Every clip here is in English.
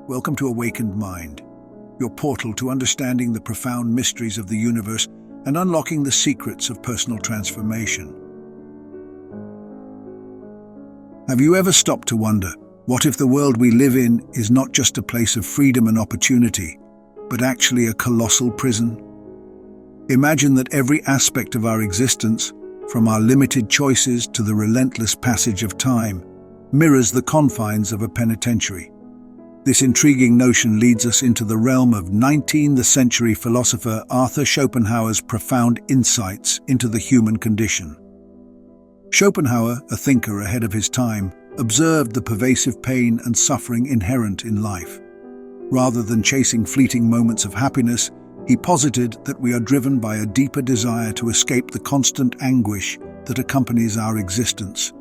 welcome to Awakened Mind, your portal to understanding the profound mysteries of the universe and unlocking the secrets of personal transformation. Have you ever stopped to wonder, what if the world we live in is not just a place of freedom and opportunity, but actually a colossal prison? Imagine that every aspect of our existence, from our limited choices to the relentless passage of time, mirrors the confines of a penitentiary. This intriguing notion leads us into the realm of 19th century philosopher Arthur Schopenhauer's profound insights into the human condition. Schopenhauer, a thinker ahead of his time, observed the pervasive pain and suffering inherent in life. Rather than chasing fleeting moments of happiness, he posited that we are driven by a deeper desire to escape the constant anguish that accompanies our existence.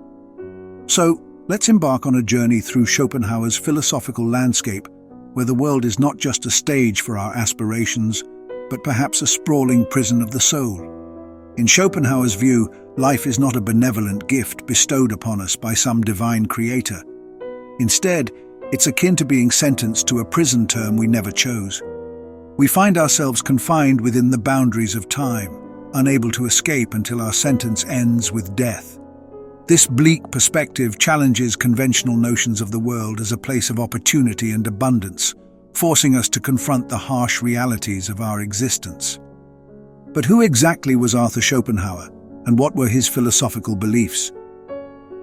So, let's embark on a journey through Schopenhauer's philosophical landscape, where the world is not just a stage for our aspirations, but perhaps a sprawling prison of the soul. In Schopenhauer's view, life is not a benevolent gift bestowed upon us by some divine creator. Instead, it's akin to being sentenced to a prison term we never chose. We find ourselves confined within the boundaries of time, unable to escape until our sentence ends with death. This bleak perspective challenges conventional notions of the world as a place of opportunity and abundance, forcing us to confront the harsh realities of our existence. But who exactly was Arthur Schopenhauer, and what were his philosophical beliefs?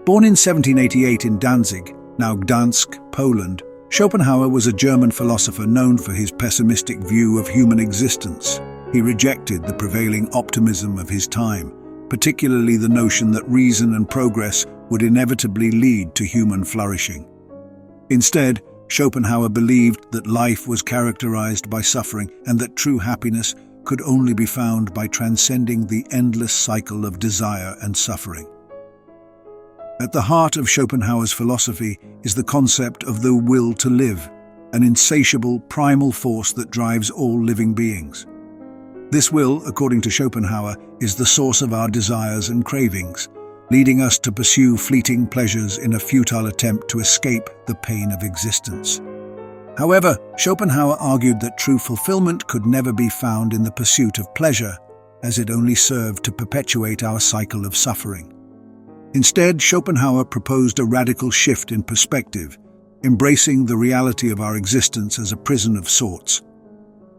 Born in 1788 in Danzig, now Gdansk, Poland, Schopenhauer was a German philosopher known for his pessimistic view of human existence. He rejected the prevailing optimism of his time, particularly the notion that reason and progress would inevitably lead to human flourishing. Instead, Schopenhauer believed that life was characterized by suffering and that true happiness could only be found by transcending the endless cycle of desire and suffering. At the heart of Schopenhauer's philosophy is the concept of the will to live, an insatiable, primal force that drives all living beings. This will, according to Schopenhauer, is the source of our desires and cravings, leading us to pursue fleeting pleasures in a futile attempt to escape the pain of existence. However, Schopenhauer argued that true fulfillment could never be found in the pursuit of pleasure, as it only served to perpetuate our cycle of suffering. Instead, Schopenhauer proposed a radical shift in perspective, embracing the reality of our existence as a prison of sorts.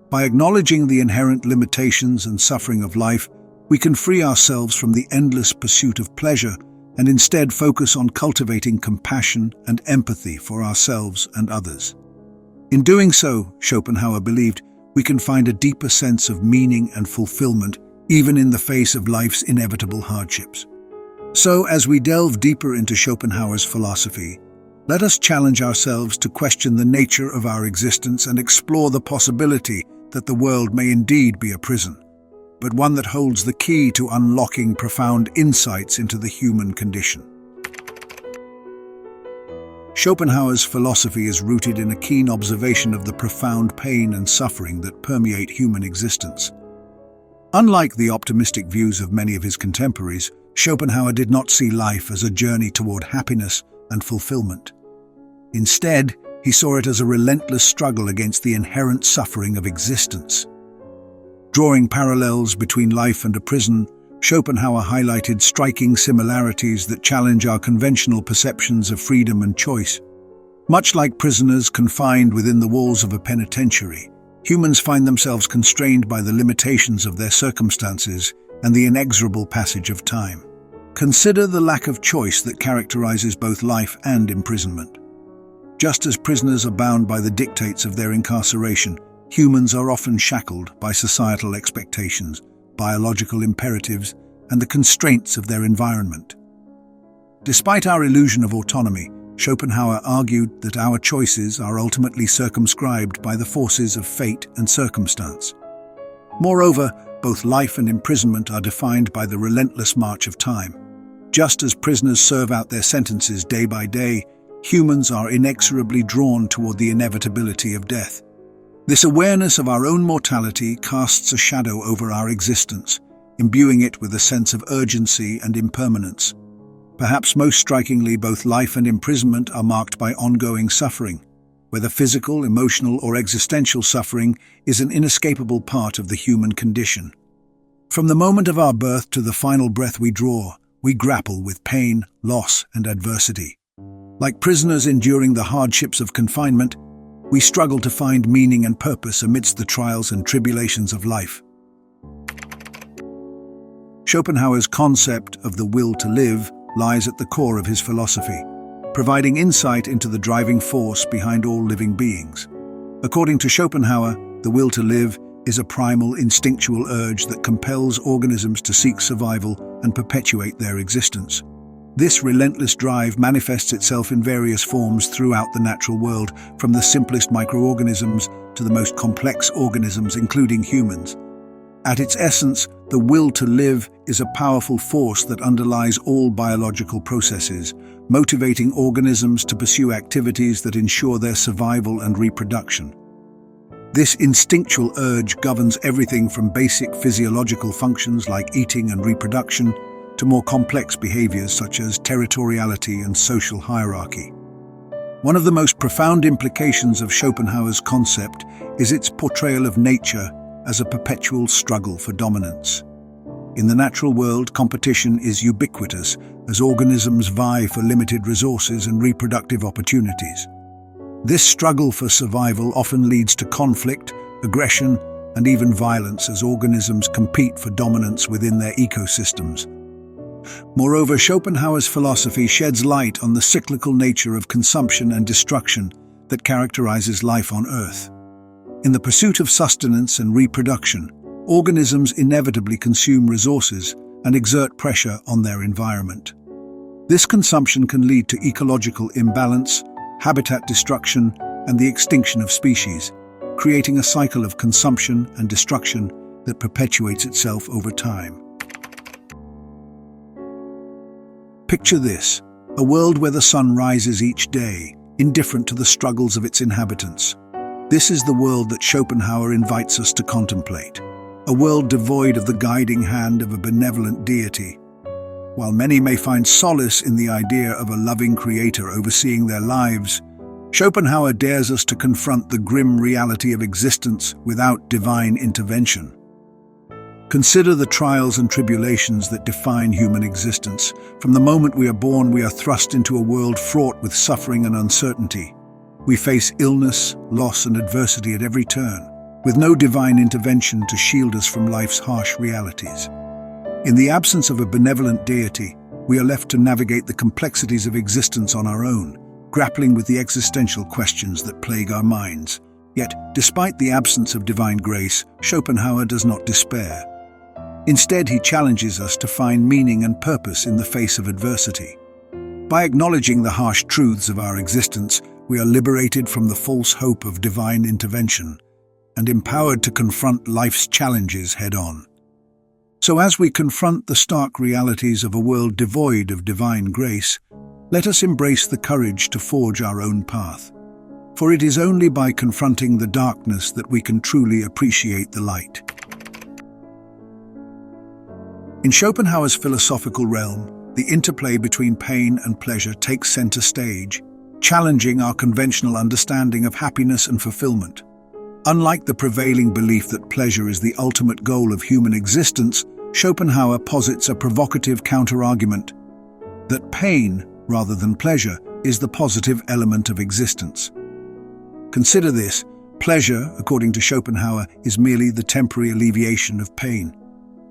By acknowledging the inherent limitations and suffering of life, we can free ourselves from the endless pursuit of pleasure and instead focus on cultivating compassion and empathy for ourselves and others. In doing so, Schopenhauer believed, we can find a deeper sense of meaning and fulfillment even in the face of life's inevitable hardships. So, as we delve deeper into Schopenhauer's philosophy, let us challenge ourselves to question the nature of our existence and explore the possibility that the world may indeed be a prison, but one that holds the key to unlocking profound insights into the human condition. Schopenhauer's philosophy is rooted in a keen observation of the profound pain and suffering that permeate human existence. Unlike the optimistic views of many of his contemporaries, Schopenhauer did not see life as a journey toward happiness and fulfillment. Instead, he saw it as a relentless struggle against the inherent suffering of existence. Drawing parallels between life and a prison, Schopenhauer highlighted striking similarities that challenge our conventional perceptions of freedom and choice. Much like prisoners confined within the walls of a penitentiary, humans find themselves constrained by the limitations of their circumstances and the inexorable passage of time. Consider the lack of choice that characterizes both life and imprisonment. Just as prisoners are bound by the dictates of their incarceration, humans are often shackled by societal expectations, biological imperatives, and the constraints of their environment. Despite our illusion of autonomy, Schopenhauer argued that our choices are ultimately circumscribed by the forces of fate and circumstance. Moreover, both life and imprisonment are defined by the relentless march of time. Just as prisoners serve out their sentences day by day, humans are inexorably drawn toward the inevitability of death. This awareness of our own mortality casts a shadow over our existence, imbuing it with a sense of urgency and impermanence. Perhaps most strikingly, both life and imprisonment are marked by ongoing suffering, whether physical, emotional, or existential suffering, is an inescapable part of the human condition. From the moment of our birth to the final breath we draw, we grapple with pain, loss, and adversity. Like prisoners enduring the hardships of confinement, we struggle to find meaning and purpose amidst the trials and tribulations of life. Schopenhauer's concept of the will to live lies at the core of his philosophy, providing insight into the driving force behind all living beings. According to Schopenhauer, the will to live is a primal instinctual urge that compels organisms to seek survival and perpetuate their existence. This relentless drive manifests itself in various forms throughout the natural world, from the simplest microorganisms to the most complex organisms, including humans. At its essence, the will to live is a powerful force that underlies all biological processes, motivating organisms to pursue activities that ensure their survival and reproduction. This instinctual urge governs everything from basic physiological functions like eating and reproduction to more complex behaviors such as territoriality and social hierarchy. One of the most profound implications of Schopenhauer's concept is its portrayal of nature as a perpetual struggle for dominance. In the natural world, competition is ubiquitous as organisms vie for limited resources and reproductive opportunities. This struggle for survival often leads to conflict, aggression, and even violence as organisms compete for dominance within their ecosystems. Moreover, Schopenhauer's philosophy sheds light on the cyclical nature of consumption and destruction that characterizes life on Earth. In the pursuit of sustenance and reproduction, organisms inevitably consume resources and exert pressure on their environment. This consumption can lead to ecological imbalance, habitat destruction, and the extinction of species, creating a cycle of consumption and destruction that perpetuates itself over time. Picture this: a world where the sun rises each day, indifferent to the struggles of its inhabitants. This is the world that Schopenhauer invites us to contemplate, a world devoid of the guiding hand of a benevolent deity. While many may find solace in the idea of a loving creator overseeing their lives, Schopenhauer dares us to confront the grim reality of existence without divine intervention. Consider the trials and tribulations that define human existence. From the moment we are born, we are thrust into a world fraught with suffering and uncertainty. We face illness, loss, and adversity at every turn, with no divine intervention to shield us from life's harsh realities. In the absence of a benevolent deity, we are left to navigate the complexities of existence on our own, grappling with the existential questions that plague our minds. Yet, despite the absence of divine grace, Schopenhauer does not despair. Instead, he challenges us to find meaning and purpose in the face of adversity. By acknowledging the harsh truths of our existence, we are liberated from the false hope of divine intervention and empowered to confront life's challenges head-on. So as we confront the stark realities of a world devoid of divine grace, let us embrace the courage to forge our own path. For it is only by confronting the darkness that we can truly appreciate the light. In Schopenhauer's philosophical realm, the interplay between pain and pleasure takes center stage, challenging our conventional understanding of happiness and fulfillment. Unlike the prevailing belief that pleasure is the ultimate goal of human existence, Schopenhauer posits a provocative counterargument that pain, rather than pleasure, is the positive element of existence. Consider this: pleasure, according to Schopenhauer, is merely the temporary alleviation of pain.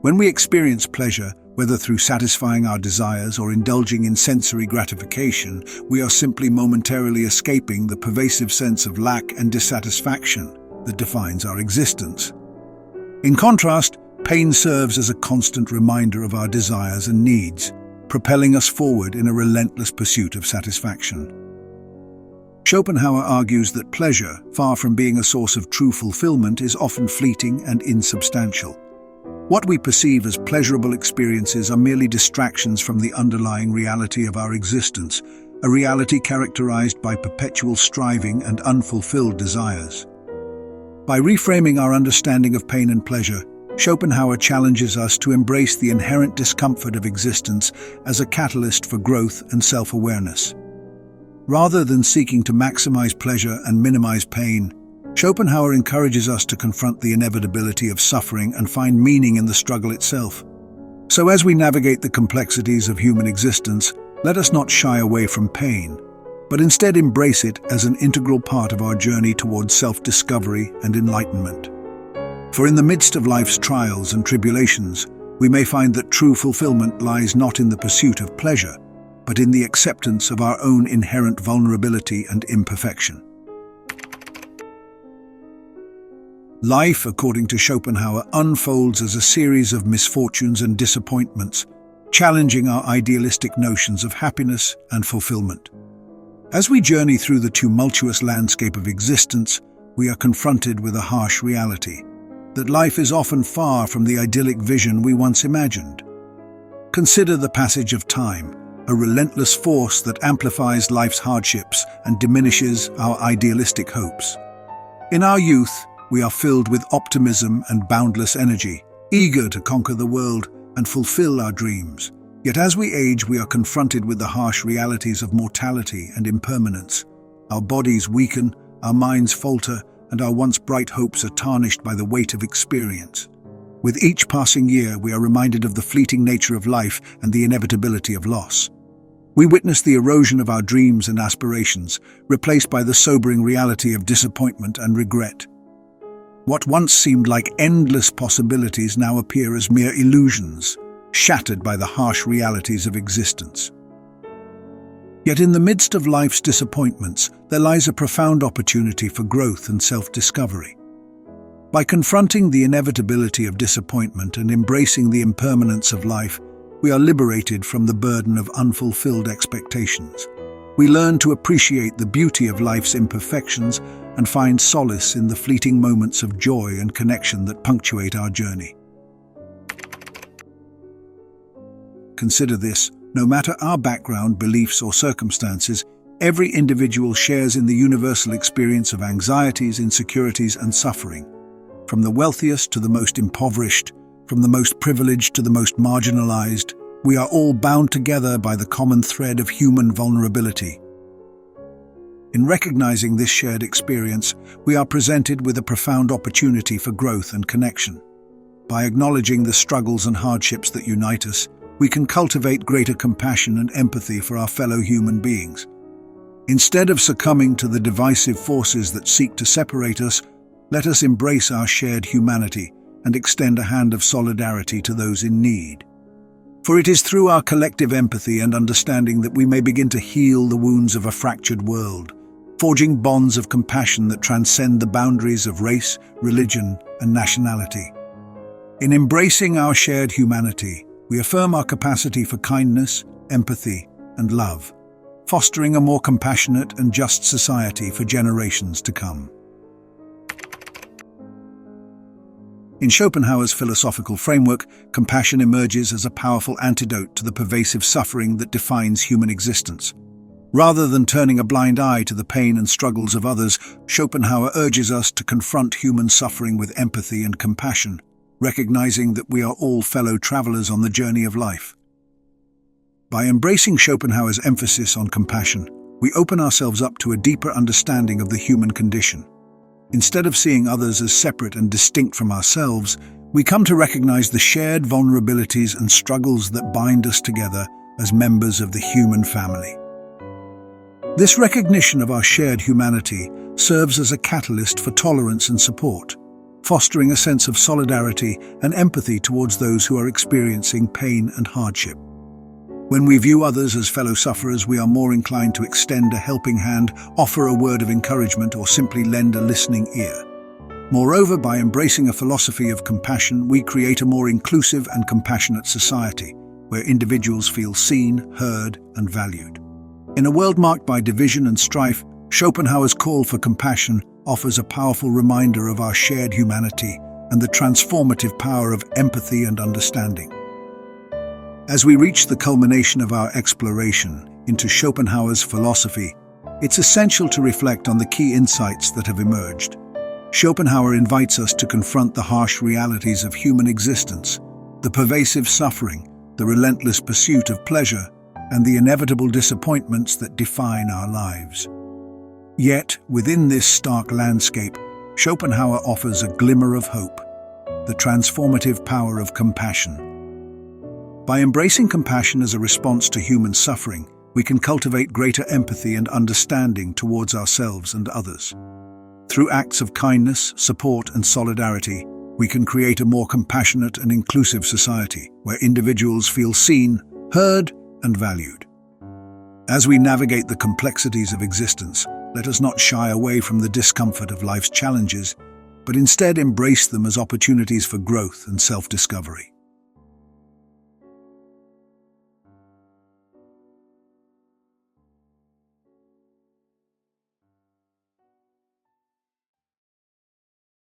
When we experience pleasure, whether through satisfying our desires or indulging in sensory gratification, we are simply momentarily escaping the pervasive sense of lack and dissatisfaction that defines our existence. In contrast, pain serves as a constant reminder of our desires and needs, propelling us forward in a relentless pursuit of satisfaction. Schopenhauer argues that pleasure, far from being a source of true fulfillment, is often fleeting and insubstantial. What we perceive as pleasurable experiences are merely distractions from the underlying reality of our existence, a reality characterized by perpetual striving and unfulfilled desires. By reframing our understanding of pain and pleasure, Schopenhauer challenges us to embrace the inherent discomfort of existence as a catalyst for growth and self-awareness. Rather than seeking to maximize pleasure and minimize pain, Schopenhauer encourages us to confront the inevitability of suffering and find meaning in the struggle itself. So as we navigate the complexities of human existence, let us not shy away from pain, but instead embrace it as an integral part of our journey towards self-discovery and enlightenment. For in the midst of life's trials and tribulations, we may find that true fulfillment lies not in the pursuit of pleasure, but in the acceptance of our own inherent vulnerability and imperfection. Life, according to Schopenhauer, unfolds as a series of misfortunes and disappointments, challenging our idealistic notions of happiness and fulfillment. As we journey through the tumultuous landscape of existence, we are confronted with a harsh reality, that life is often far from the idyllic vision we once imagined. Consider the passage of time, a relentless force that amplifies life's hardships and diminishes our idealistic hopes. In our youth, we are filled with optimism and boundless energy, eager to conquer the world and fulfill our dreams. Yet as we age, we are confronted with the harsh realities of mortality and impermanence. Our bodies weaken, our minds falter, and our once bright hopes are tarnished by the weight of experience. With each passing year, we are reminded of the fleeting nature of life and the inevitability of loss. We witness the erosion of our dreams and aspirations, replaced by the sobering reality of disappointment and regret. What once seemed like endless possibilities now appear as mere illusions, shattered by the harsh realities of existence. Yet in the midst of life's disappointments, there lies a profound opportunity for growth and self-discovery. By confronting the inevitability of disappointment and embracing the impermanence of life, we are liberated from the burden of unfulfilled expectations. We learn to appreciate the beauty of life's imperfections and find solace in the fleeting moments of joy and connection that punctuate our journey. Consider this: no matter our background, beliefs, or circumstances, every individual shares in the universal experience of anxieties, insecurities, and suffering. From the wealthiest to the most impoverished, from the most privileged to the most marginalized, we are all bound together by the common thread of human vulnerability. In recognizing this shared experience, we are presented with a profound opportunity for growth and connection. By acknowledging the struggles and hardships that unite us, we can cultivate greater compassion and empathy for our fellow human beings. Instead of succumbing to the divisive forces that seek to separate us, let us embrace our shared humanity and extend a hand of solidarity to those in need. For it is through our collective empathy and understanding that we may begin to heal the wounds of a fractured world, forging bonds of compassion that transcend the boundaries of race, religion, and nationality. In embracing our shared humanity, we affirm our capacity for kindness, empathy, and love, fostering a more compassionate and just society for generations to come. In Schopenhauer's philosophical framework, compassion emerges as a powerful antidote to the pervasive suffering that defines human existence. Rather than turning a blind eye to the pain and struggles of others, Schopenhauer urges us to confront human suffering with empathy and compassion, recognizing that we are all fellow travelers on the journey of life. By embracing Schopenhauer's emphasis on compassion, we open ourselves up to a deeper understanding of the human condition. Instead of seeing others as separate and distinct from ourselves, we come to recognize the shared vulnerabilities and struggles that bind us together as members of the human family. This recognition of our shared humanity serves as a catalyst for tolerance and support, fostering a sense of solidarity and empathy towards those who are experiencing pain and hardship. When we view others as fellow sufferers, we are more inclined to extend a helping hand, offer a word of encouragement, or simply lend a listening ear. Moreover, by embracing a philosophy of compassion, we create a more inclusive and compassionate society, where individuals feel seen, heard, and valued. In a world marked by division and strife, Schopenhauer's call for compassion offers a powerful reminder of our shared humanity and the transformative power of empathy and understanding. As we reach the culmination of our exploration into Schopenhauer's philosophy, it's essential to reflect on the key insights that have emerged. Schopenhauer invites us to confront the harsh realities of human existence, the pervasive suffering, the relentless pursuit of pleasure, and the inevitable disappointments that define our lives. Yet, within this stark landscape, Schopenhauer offers a glimmer of hope, the transformative power of compassion. By embracing compassion as a response to human suffering, we can cultivate greater empathy and understanding towards ourselves and others. Through acts of kindness, support, and solidarity, we can create a more compassionate and inclusive society where individuals feel seen, heard, and valued. As we navigate the complexities of existence, let us not shy away from the discomfort of life's challenges, but instead embrace them as opportunities for growth and self-discovery.